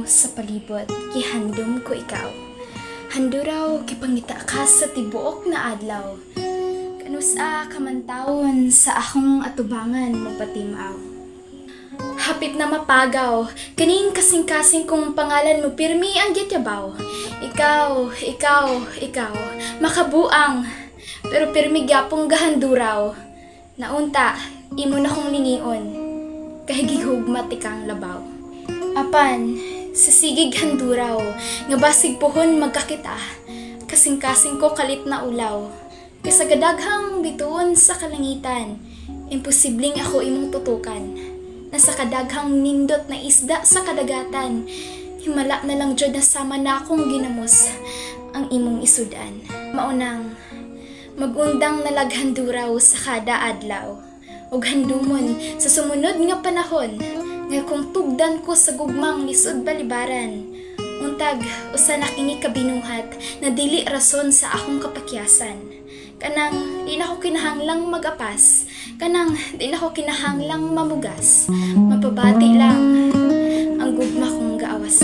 sa palibot, kihandom ko ikaw. Handuraw kipangita ka sa tibuok na adlaw. Kanusa kamantawon sa akong atubangan mapatimaw. Hapit na mapagaw, kaning kasing-kasing kong pangalan mo pirmi ang gityabaw. Ikaw, makabuang, pero pirmi gyapong gahanduraw. Naunta, imo na kong lingion, kahigihugmat ikang labaw. Apan, sa sigig handuraw, nga basig pohon magkakita, kasing-kasing ko kalit na ulaw. Kaysa gadaghang bituon sa kalangitan, imposibleng ako imong tutukan. Nasa kadaghang nindot na isda sa kadagatan, himala na lang dyan nasama na akong ginamos ang imong isudan. Maunang, magundang nalaghanduraw sa kada adlaw, ug handumon sa sumunod nga panahon, nga kung tugdan ko sa gugmang lisod balibaran. Untag, usa na kini kabinuhat na dili rason sa akong kapakyasan. Kanang di na ko kinahanglang magapas, kanang di na ko kinahanglang mamugas. Mapabati lang ang gugma kong gaawas.